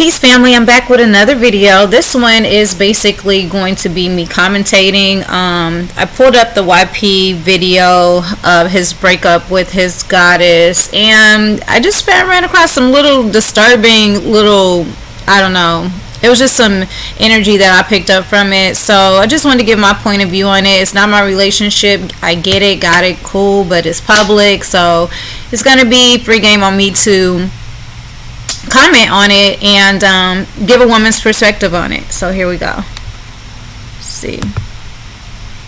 Peace family, I'm back with another video. This one is basically going to be me commentating. I pulled up the YP video of his breakup with his goddess, and I just ran across some little disturbing I don't know, it was just some energy that I picked up from it. So I just wanted to give my point of view on it. It's not my relationship, I get it, got it, cool, but it's public, so it's gonna be free game on me to comment on it and give a woman's perspective on it. So here we go. Let's see.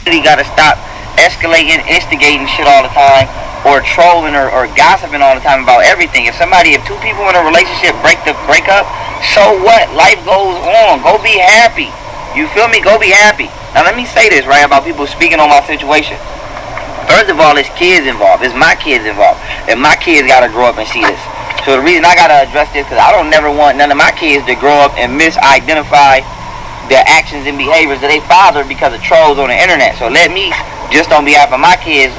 You gotta stop escalating, instigating shit all the time, or trolling or gossiping all the time about everything. If two people in a relationship break up, so what? Life goes on. Go be happy. You feel me? Go be happy. Now let me say this, right, about people speaking on my situation. First of all, it's kids involved. It's my kids involved. And my kids gotta grow up and see this. So the reason I gotta address this, because I don't never want none of my kids to grow up and misidentify their actions and behaviors of their father because of trolls on the internet. So let me, just on behalf of my kids,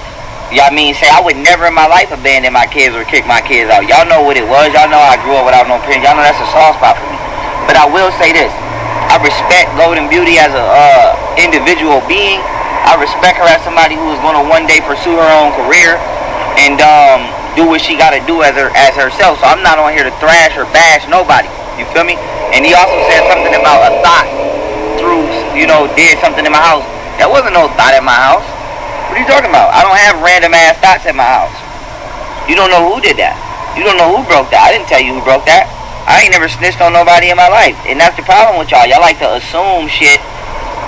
say I would never in my life abandon my kids or kick my kids out. Y'all know what it was. Y'all know I grew up without no parents. Y'all know that's a soft spot for me. But I will say this. I respect Golden Beauty as a individual being. I respect her as somebody who is going to one day pursue her own career and do what she got to do as herself. So I'm not on here to thrash or bash nobody. You feel me? And he also said something about a thought did something in my house. That wasn't no thought at my house. What are you talking about? I don't have random ass thoughts at my house. You don't know who did that. You don't know who broke that. I didn't tell you who broke that. I ain't never snitched on nobody in my life. And that's the problem with y'all. Y'all like to assume shit,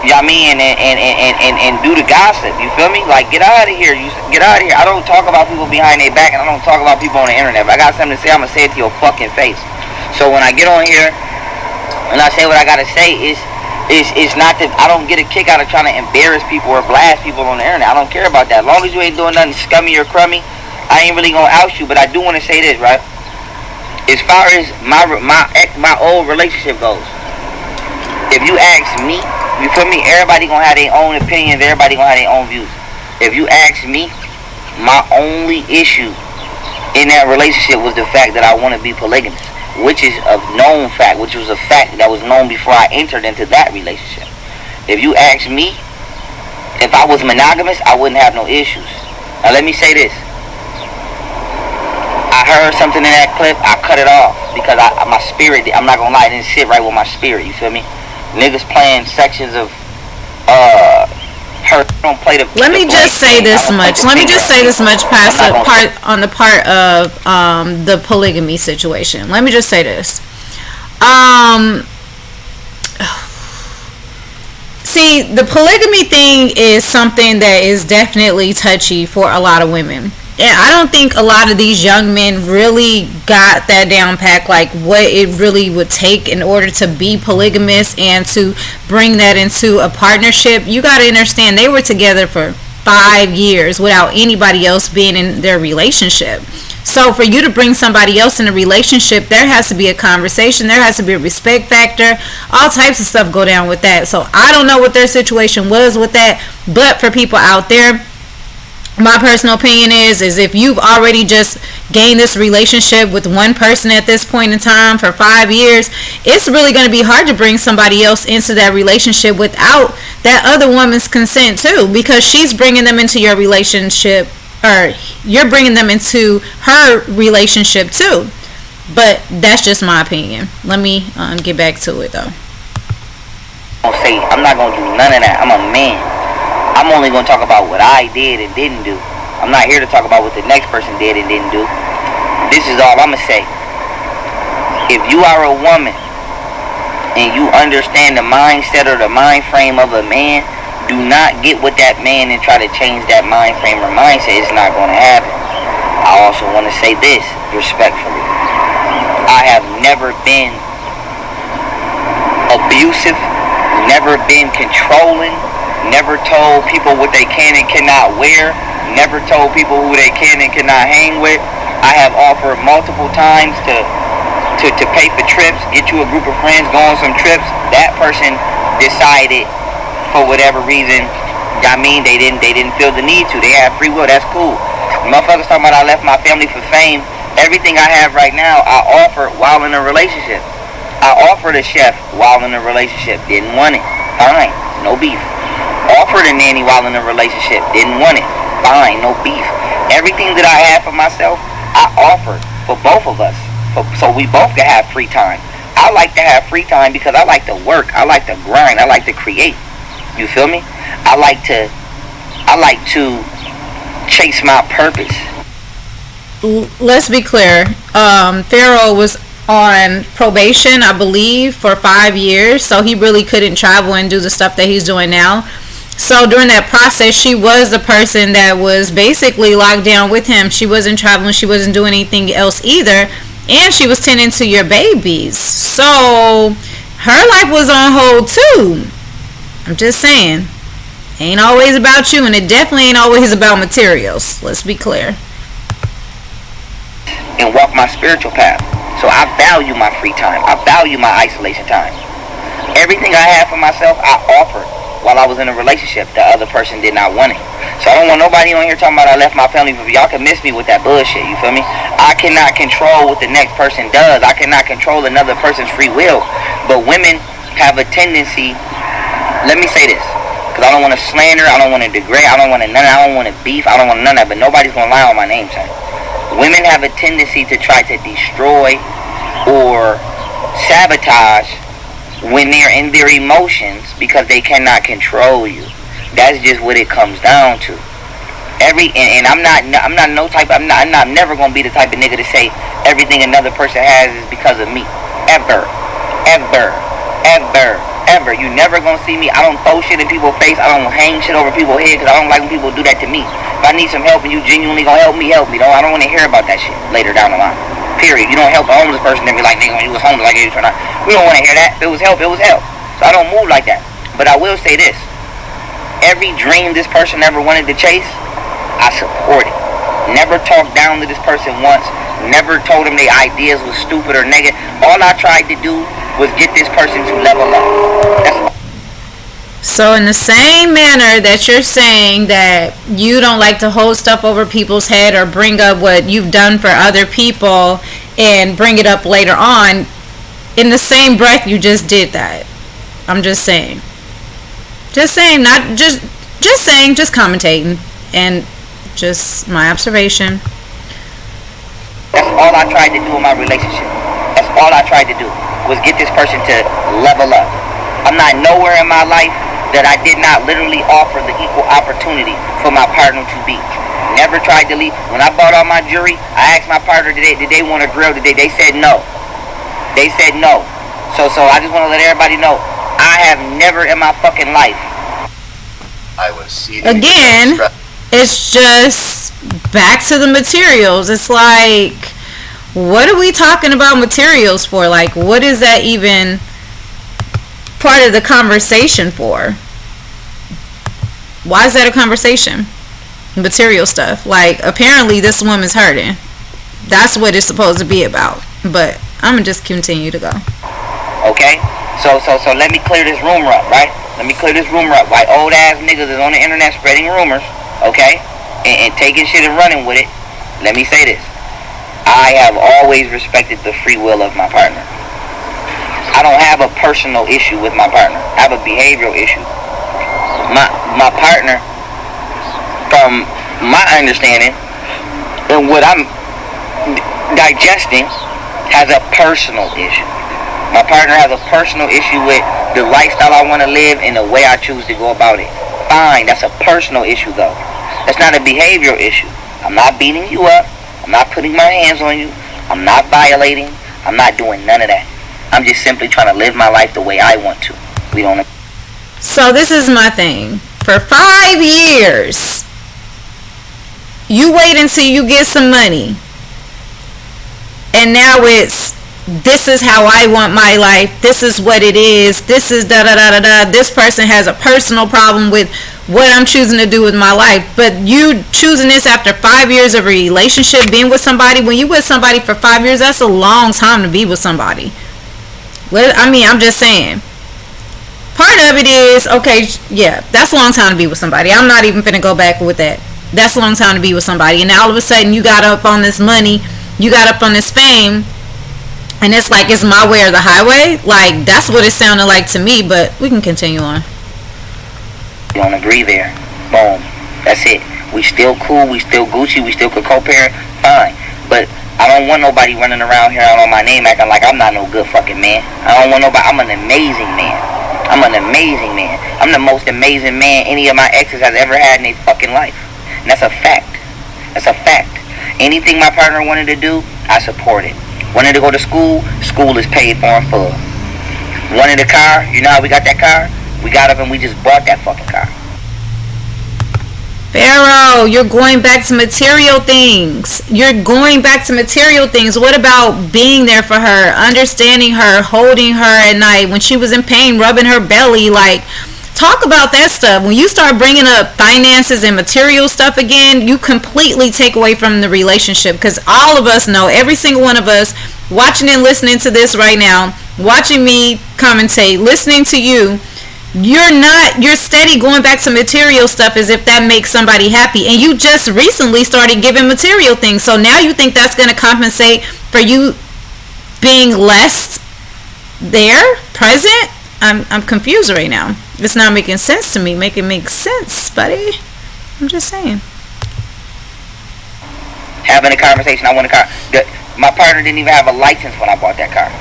and do the gossip. You feel me? Like, get out of here. Get out of here. I don't talk about people behind their back, and I don't talk about people on the internet. If I got something to say, I'm going to say it to your fucking face. So when I get on here and I say what I got to say, it's not that I don't get a kick out of trying to embarrass people or blast people on the internet. I don't care about that. As long as you ain't doing nothing scummy or crummy, I ain't really going to out you. But I do want to say this, right? As far as my old relationship goes, if you ask me, you feel me? Everybody gonna have their own opinions. Everybody gonna have their own views. If you ask me, my only issue in that relationship was the fact that I want to be polygamous, which is a known fact, which was a fact that was known before I entered into that relationship. If you ask me, if I was monogamous, I wouldn't have no issues. Now let me say this. I heard something in that clip, I cut it off because my spirit, I'm not gonna lie, it didn't sit right with my spirit, you feel me? Niggas playing sections of her don't play the. Let me just say this much. Past the part of the polygamy situation. Let me just say this. See, the polygamy thing is something that is definitely touchy for a lot of women. And I don't think a lot of these young men really got that down pat, like what it really would take in order to be polygamous and to bring that into a partnership. You got to understand, they were together for 5 years without anybody else being in their relationship. So for you to bring somebody else in a relationship, there has to be a conversation, there has to be a respect factor, all types of stuff go down with that. So I don't know what their situation was with that, but for people out there, my personal opinion is if you've already just gained this relationship with one person at this point in time for 5 years, it's really going to be hard to bring somebody else into that relationship without that other woman's consent too, because she's bringing them into your relationship, or you're bringing them into her relationship too. But that's just my opinion. Let me get back to it though. I'm not going to do none of that. I'm a man. I'm only going to talk about what I did and didn't do. I'm not here to talk about what the next person did and didn't do. This is all I'm going to say. If you are a woman and you understand the mindset or the mind frame of a man, do not get with that man and try to change that mind frame or mindset. It's not going to happen. I also want to say this respectfully. I have never been abusive, never been controlling, never told people what they can and cannot wear, never told people who they can and cannot hang with. I have offered multiple times to pay for trips, get you a group of friends, go on some trips. That person decided for whatever reason, they didn't feel the need to. They have free will, that's cool. Motherfuckers talking about I left my family for fame. Everything I have right now, I offered while in a relationship. I offered a chef while in a relationship, didn't want it. Fine, no beef. Offered a nanny while in a relationship, didn't want it. Fine, no beef. Everything that I had for myself, I offered for both of us, so we both could have free time. I like to have free time because I like to work, I like to grind, I like to create. You feel me? I like to chase my purpose. Let's be clear. Pharaoh was on probation, I believe, for 5 years, so he really couldn't travel and do the stuff that he's doing now. So during that process, she was the person that was basically locked down with him. She wasn't traveling, she wasn't doing anything else either, and she was tending to your babies. So her life was on hold too. I'm just saying, ain't always about you, and it definitely ain't always about materials. Let's be clear. And walk my spiritual path. So I value my free time. I value my isolation time. Everything I had for myself, I offered while I was in a relationship. The other person did not want it. So I don't want nobody on here talking about I left my family, but y'all can miss me with that bullshit, you feel me? I cannot control what the next person does. I cannot control another person's free will. But women have a tendency, let me say this, because I don't want to slander, I don't want to degrade, I don't want to beef, I don't want none of that, but nobody's going to lie on my name, son. Women have a tendency to try to destroy or sabotage when they're in their emotions because they cannot control you. That's just what it comes down to. And I'm never gonna be the type of nigga to say everything another person has is because of me. Ever. You never gonna see me. I don't throw shit in people's face. I don't hang shit over people's head because I don't like when people do that to me. If I need some help and you genuinely gonna help me. I don't want to hear about that shit later down the line. Period. You don't help a homeless person and be like, nigga, when you was homeless, like you or not. We don't want to hear that. If it was help, it was help. So I don't move like that. But I will say this. Every dream this person ever wanted to chase, I support it. Never talked down to this person once. Never told them their ideas was stupid or negative. All I tried to do was get this person to level up. That's all. So in the same manner that you're saying that you don't like to hold stuff over people's head or bring up what you've done for other people and bring it up later on, in the same breath you just did that. I'm just saying. Just saying, not just saying, just commentating and just my observation. That's all I tried to do in my relationship. That's all I tried to do was get this person to level up. I'm not nowhere in my life that I did not literally offer the equal opportunity for my partner to be. Never tried to leave. When I bought all my jewelry, I asked my partner, did they want a grill today? They said no. They said no. So I just want to let everybody know, I have never in my fucking life. Again, it's just back to the materials. It's like, what are we talking about materials for? Like, what is that even part of the conversation for? Why is that a conversation? Material stuff. Like, apparently this woman's hurting. That's what it's supposed to be about. But I'm gonna just continue to go. Okay? So let me clear this rumor up, right? Let me clear this rumor up. Why old ass niggas is on the internet spreading rumors, okay? And taking shit and running with it. Let me say this. I have always respected the free will of my partner. I don't have a personal issue with my partner. I have a behavioral issue. My partner, from my understanding and what I'm digesting, has a personal issue. My partner has a personal issue with the lifestyle I want to live and the way I choose to go about it. Fine, that's a personal issue though. That's not a behavioral issue. I'm not beating you up. I'm not putting my hands on you. I'm not violating. I'm not doing none of that. I'm just simply trying to live my life the way I want to. We don't. So this is my thing. For 5 years, you wait until you get some money. And now it's, this is how I want my life. This is what it is. This is da-da-da-da-da. This person has a personal problem with what I'm choosing to do with my life. But you choosing this after 5 years of a relationship, being with somebody. When you with somebody for 5 years, that's a long time to be with somebody. I mean, I'm just saying. Part of it is, okay, yeah, that's a long time to be with somebody. I'm not even finna go back with that. That's a long time to be with somebody. And now all of a sudden you got up on this money, you got up on this fame, And it's like it's my way or the highway. Like that's what it sounded like to me. But we can continue on. You don't agree there. Boom. That's it. We still cool. We still Gucci. We still could co-parent. Fine. But I don't want nobody running around here out on my name acting like I'm not no good fucking man. I don't want nobody. I'm an amazing man. I'm an amazing man. I'm the most amazing man any of my exes has ever had in their fucking life. And that's a fact. That's a fact. Anything my partner wanted to do, I support it. Wanted to go to school, school is paid for in full. Wanted a car, you know how we got that car? We got up and we just bought that fucking car. Pharaoh, you're going back to material things. You're going back to material things. What about being there for her, understanding her, holding her at night when she was in pain, rubbing her belly? Like, talk about that stuff. When you start bringing up finances and material stuff again, you completely take away from the relationship. Because all of us know, every single one of us, watching and listening to this right now, watching me commentate, listening to you, you're steady going back to material stuff as if that makes somebody happy. And you just recently started giving material things. So now you think that's going to compensate for you being less there, present? I'm confused right now. It's not making sense to me. Make it make sense, buddy. I'm just saying. Having a conversation, I want a car. My partner didn't even have a license when I bought that car.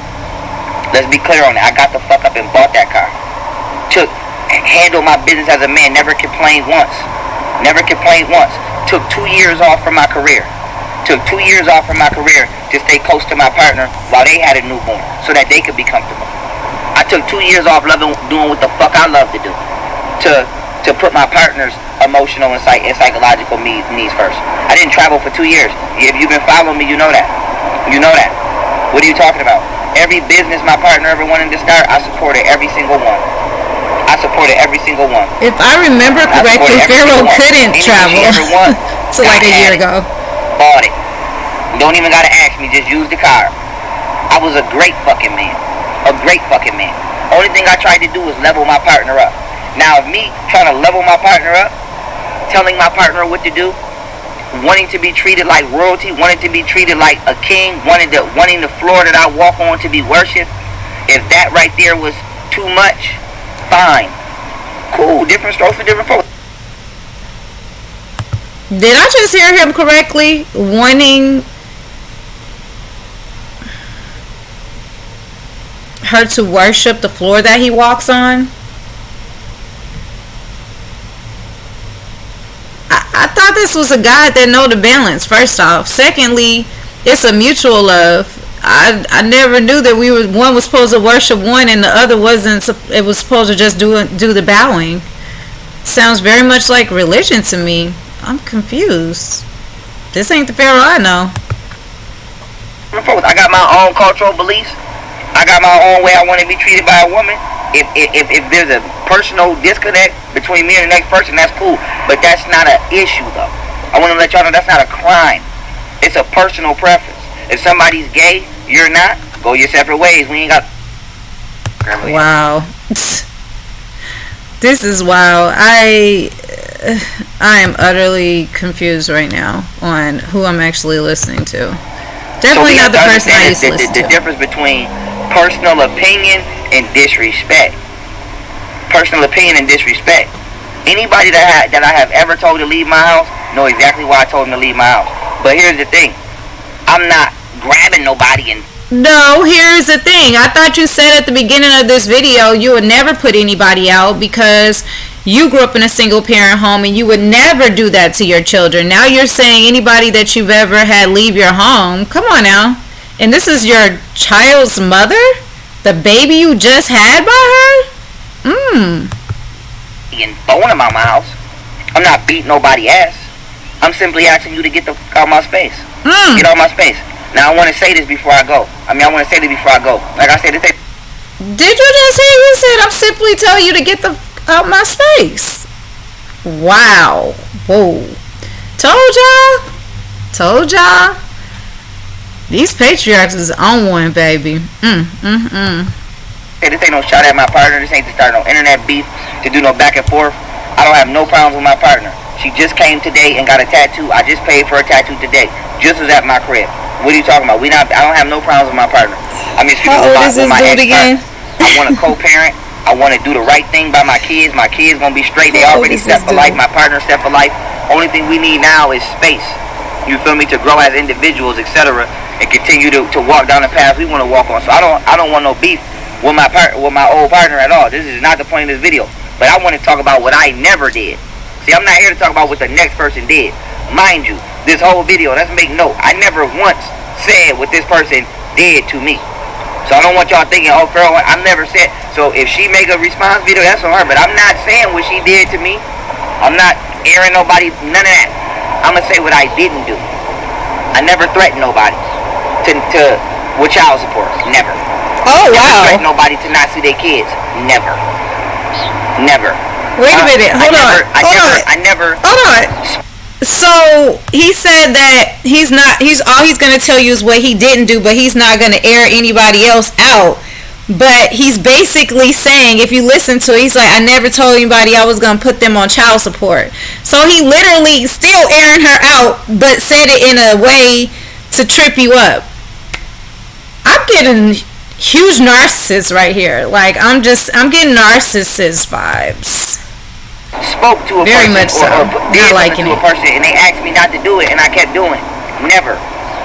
Let's be clear on that. I got the fuck up and bought that car. Handled my business as a man. Never complained once. Took 2 years off from my career. To stay close to my partner while they had a newborn so that they could be comfortable. I took 2 years off doing what the fuck I love to do. To put my partner's emotional and psychological needs first. I didn't travel for 2 years. If you've been following me, you know that. What are you talking about? Every business my partner ever wanted to start, I supported every single one. If I remember correctly, Pharaoh couldn't travel till like a year ago. Bought it. You don't even gotta ask me, just use the car. I was a great fucking man. Only thing I tried to do was level my partner up. Now, if me trying to level my partner up, telling my partner what to do, wanting to be treated like royalty, wanting to be treated like a king, wanting the floor that I walk on to be worshipped, if that right there was too much, fine. Cool, different strokes for different folks. Did I just hear him correctly? Wanting her to worship the floor that he walks on? I thought this was a God that know the balance, first off. Secondly, it's a mutual love. I never knew that one was supposed to worship one and the other wasn't. It was supposed to just do the bowing. Sounds very much like religion to me. I'm confused. This ain't the Pharaoh I know. I got my own cultural beliefs. I got my own way I want to be treated by a woman. If there's a personal disconnect between me and the next person, that's cool. But that's not an issue, though. I want to let y'all know that's not a crime. It's a personal preference. If somebody's gay, you're not, go your separate ways. We ain't got... Wow. This is wild. I am utterly confused right now on who I'm actually listening to. Definitely not the person I used to listen to. The difference between personal opinion and disrespect. Anybody that I have ever told to leave my house know exactly why I told them to leave my house. But here's the thing. I'm not grabbing nobody and... No, here's the thing. I thought you said at the beginning of this video you would never put anybody out because you grew up in a single parent home and you would never do that to your children. Now you're saying anybody that you've ever had leave your home. Come on now. And this is your child's mother? The baby you just had by her? And throwing them out my house. I'm not beating nobody ass. I'm simply asking you to get the fuck out of my space. Get out of my space. Now I want to say this before I go. Like I said, did you just hear you said I'm simply telling you to get the fuck out my space? Wow. Whoa. Told y'all. These patriarchs is on one, baby. Hey, this ain't no shot at my partner. This ain't to start no internet beef, to do no back and forth. I don't have no problems with my partner. She just came today and got a tattoo. I just paid for a tattoo today. Just was at my crib. What are you talking about? I don't have no problems with my partner. I mean, How old is this dude again? I want to co-parent. I want to do the right thing by my kids. My kids gonna be straight. They already set for life. My partner set for life. Only thing we need now is space. You feel me? To grow as individuals, etc., and continue to walk down the path we want to walk on. So I don't want no beef with my old partner at all. This is not the point of this video. But I want to talk about what I never did. See, I'm not here to talk about what the next person did. Mind you, this whole video, let's make note, I never once said what this person did to me. So I don't want y'all thinking, oh, girl, I never said. So if she make a response video, that's on her. But I'm not saying what she did to me. I'm not airing nobody, none of that. I'm going to say what I didn't do. I never threatened nobody with child support. Never. Oh, wow. Never threatened nobody to not see their kids. Never. Never. Wait a minute. Hold on. I never. Hold on. So he said that he's all he's gonna tell you is what he didn't do, but he's not gonna air anybody else out. But he's basically saying, if you listen to it, he's like, I never told anybody I was gonna put them on child support. So he literally still airing her out, but said it in a way to trip you up. I'm getting huge narcissist right here. Like I'm getting narcissist vibes. Spoke to a very person much so. or did liking to a person and they asked me not to do it and I kept doing it. Never.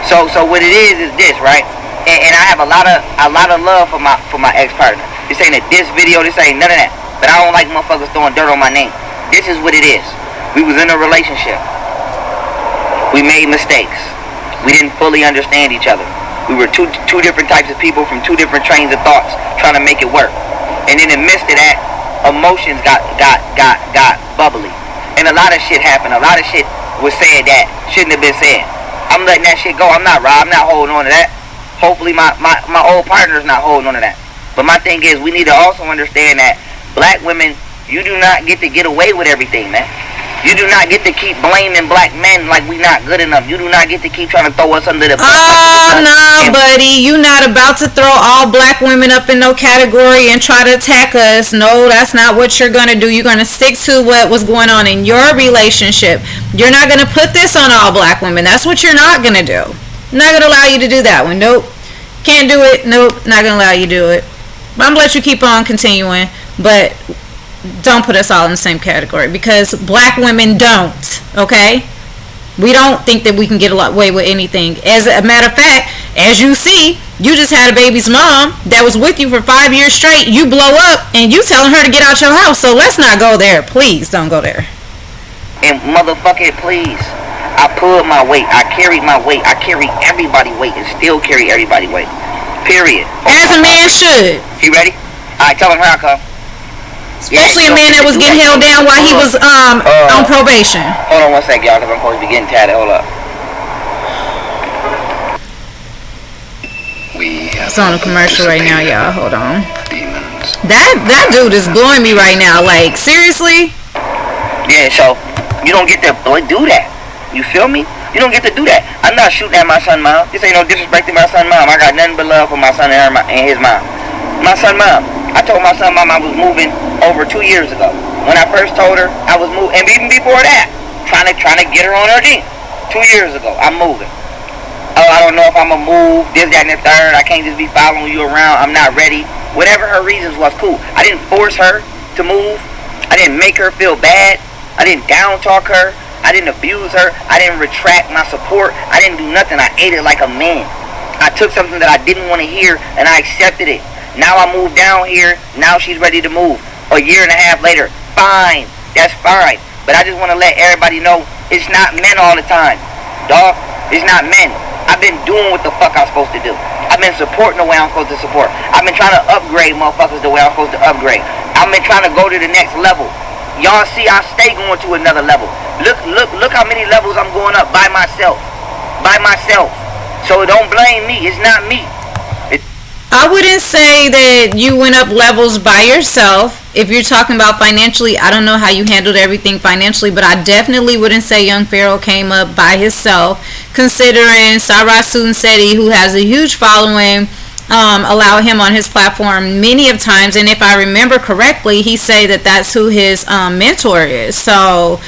So what it is this, right? And I have a lot of love for my ex-partner. This ain't a diss video, this ain't none of that. But I don't like motherfuckers throwing dirt on my name. This is what it is. We was in a relationship. We made mistakes. We didn't fully understand each other. We were two different types of people from two different trains of thoughts trying to make it work. And in the midst of that, emotions got bubbly, and a lot of shit happened. A lot of shit was said that shouldn't have been said. I'm letting that shit go. I'm not holding on to that. Hopefully my old partner's not holding on to that. But my thing is, we need to also understand that black women, you do not get to get away with everything, man. You do not get to keep blaming black men like we not good enough. You do not get to keep trying to throw us under the bus. Oh, no, buddy. You not about to throw all black women up in no category and try to attack us. No, that's not what you're going to do. You're going to stick to what was going on in your relationship. You're not going to put this on all black women. That's what you're not going to do. I'm not going to allow you to do that one. Nope. Can't do it. Nope. Not going to allow you to do it. But I'm going to let you keep on continuing. But don't put us all in the same category, because black women don't, okay? We don't think that we can get away with anything. As a matter of fact, as you see, you just had a baby's mom that was with you for 5 years straight. You blow up and you telling her to get out your house. So let's not go there. Please don't go there. And motherfucking please, I pulled my weight. I carried my weight. I carry everybody's weight and still carry everybody's weight. Period. As a man should. You ready? Alright, tell him here I come. Especially a man that was getting held down while he was on probation. Hold on one sec, y'all, because I'm supposed to be getting tatted. Hold up. It's on a commercial right now, y'all. Hold on. That dude is blowing me right now. Like, seriously? Yeah, so you don't get to do that. You feel me? You don't get to do that. I'm not shooting at my son, mom. This ain't no disrespect to my son, mom. I got nothing but love for my son and his mom. My son, mom. I told my son, mom, I was moving over 2 years ago. When I first told her I was moving, and even before that, trying to get her on her jeans. 2 years ago, I'm moving. Oh, I don't know if I'm gonna move, this, that, and the third. I can't just be following you around. I'm not ready. Whatever her reasons was, cool. I didn't force her to move. I didn't make her feel bad. I didn't down talk her. I didn't abuse her. I didn't retract my support. I didn't do nothing. I ate it like a man. I took something that I didn't want to hear and I accepted it. Now I moved down here. Now she's ready to move. A year and a half later, fine. That's fine. But I just want to let everybody know it's not men all the time. Dog, it's not men. I've been doing what the fuck I'm supposed to do. I've been supporting the way I'm supposed to support. I've been trying to upgrade motherfuckers the way I'm supposed to upgrade. I've been trying to go to the next level. Y'all see, I stay going to another level. Look how many levels I'm going up by myself. By myself. So don't blame me. It's not me. I wouldn't say that you went up levels by yourself. If you're talking about financially, I don't know how you handled everything financially, but I definitely wouldn't say Young Pharaoh came up by himself, considering Sarah Seti, who has a huge following, allow him on his platform many of times, and if I remember correctly, he say that that's who his mentor is. So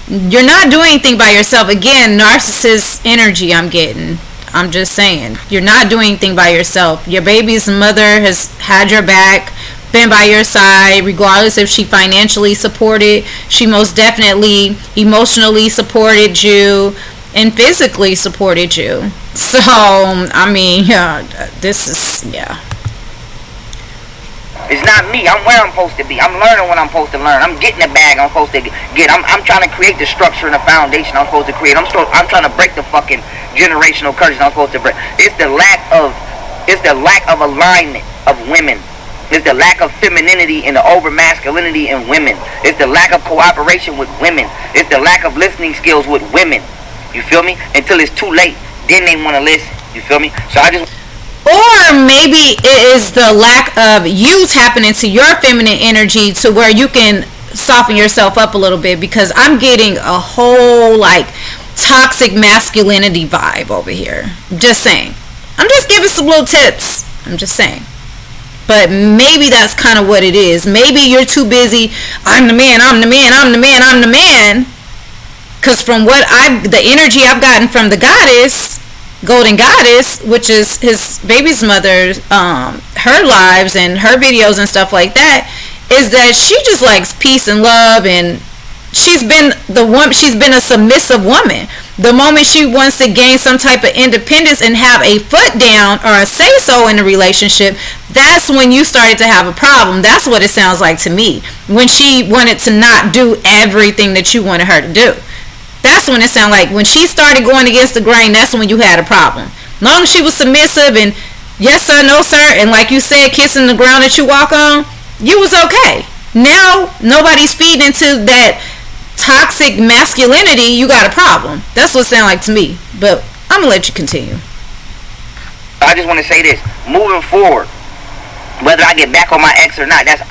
you're not doing anything by yourself. Again, narcissist energy I'm getting. I'm just saying. You're not doing anything by yourself. Your baby's mother has had your back, been by your side, regardless if she financially supported. She most definitely emotionally supported you and physically supported you. So, I mean, this is, yeah. It's not me. I'm where I'm supposed to be. I'm learning what I'm supposed to learn. I'm getting the bag I'm supposed to get. I'm trying to create the structure and the foundation I'm supposed to create. I'm trying to break the fucking generational curses I'm supposed to break. It's the lack of alignment of women. It's the lack of femininity and the over masculinity in women. It's the lack of cooperation with women. It's the lack of listening skills with women. You feel me? Until it's too late, then they want to listen. You feel me? So I just. Or maybe it is the lack of you tapping into your feminine energy to where you can soften yourself up a little bit, because I'm getting a whole like toxic masculinity vibe over here. Just saying. I'm just giving some little tips. I'm just saying. But maybe that's kind of what it is. Maybe you're too busy. I'm the man, I'm the man, I'm the man, I'm the man. Because from the energy I've gotten from the goddess, Golden Goddess, which is his baby's mother, her lives and her videos and stuff like that, is that she just likes peace and love, and she's been a submissive woman. The moment she wants to gain some type of independence and have a foot down or a say so in a relationship, that's when you started to have a problem. That's what it sounds like to me. When she wanted to not do everything that you wanted her to do. That's when it sounded like when she started going against the grain, that's when you had a problem. Long as she was submissive and yes sir, no sir, and like you said, kissing the ground that you walk on, you was okay. Now, nobody's feeding into that toxic masculinity, you got a problem. That's what it sounded like to me. But I'm going to let you continue. I just want to say this. Moving forward, whether I get back on my ex or not, that's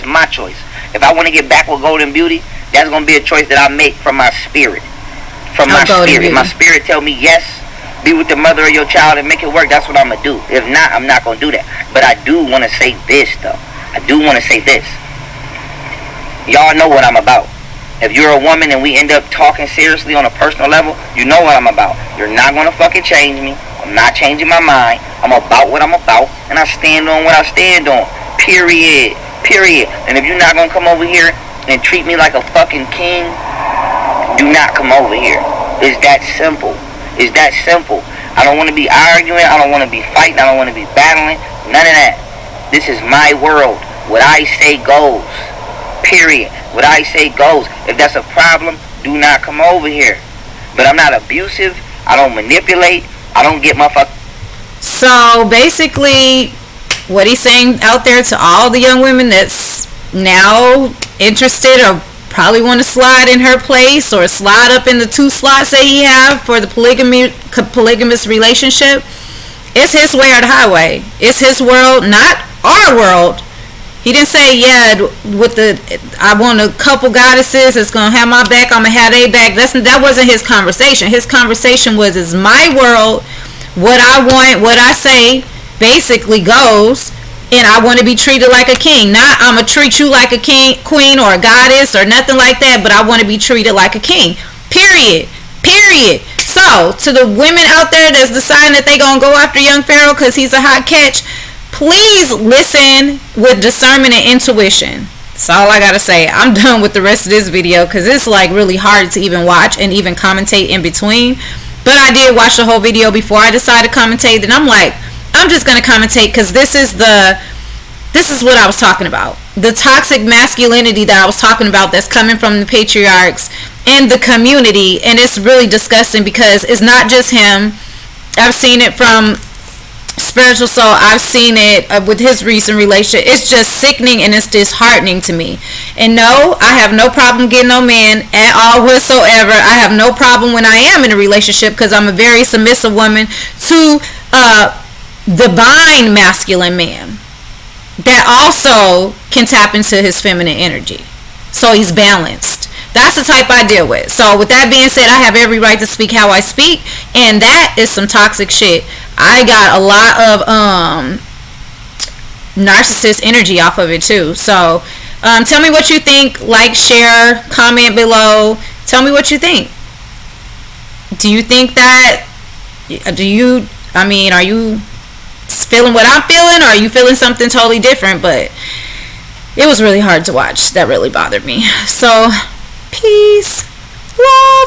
my choice. If I want to get back with Golden Beauty, that's going to be a choice that I make from my spirit. My spirit tell me yes, be with the mother of your child and make it work. That's what I'm going to do. If not, I'm not going to do that. But I do want to say this, though. Y'all know what I'm about. If you're a woman and we end up talking seriously on a personal level, you know what I'm about. You're not going to fucking change me. I'm not changing my mind. I'm about what I'm about, and I stand on what I stand on. Period. And if you're not going to come over here and treat me like a fucking king, do not come over here. It's that simple. I don't want to be arguing. I don't want to be fighting. I don't want to be battling. None of that. This is my world. What I say goes. Period. What I say goes. If that's a problem, do not come over here. But I'm not abusive. I don't manipulate. I don't get my fuck. So basically, what he's saying out there to all the young women that's now interested or probably want to slide in her place or slide up in the 2 slots that he have for the polygamous relationship, it's his way or the highway. It's his world, not our world. He didn't say, I want a couple goddesses that's going to have my back, I'm going to have their back. That wasn't his conversation. His conversation was, it's my world, what I want, what I say basically goes, and I want to be treated like a king. Not I'm going to treat you like a king, queen, or a goddess or nothing like that, but I want to be treated like a king. Period. So, to the women out there that's deciding that they going to go after young Pharaoh because he's a hot catch, please listen with discernment and intuition. That's all I got to say. I'm done with the rest of this video because it's like really hard to even watch and even commentate in between. But I did watch the whole video before I decided to commentate. Then I'm like, I'm just going to commentate because this is what I was talking about. The toxic masculinity that I was talking about that's coming from the patriarchs and the community. And it's really disgusting because it's not just him. I've seen it from Spiritual Soul. I've seen it with his recent relationship. It's just sickening and it's disheartening to me. And no, I have no problem getting no man at all whatsoever. I have no problem when I am in a relationship because I'm a very submissive woman to divine masculine man that also can tap into his feminine energy, so he's balanced. That's the type I deal with. So with that being said, I have every right to speak how I speak, and that is some toxic shit. I got a lot of narcissist energy off of it too. So tell me what you think. Like, share, comment below. Tell me what you think. Do you think that Do you? I mean, are you feeling what I'm feeling, or are you feeling something totally different? But it was really hard to watch. That really bothered me. So, peace, love.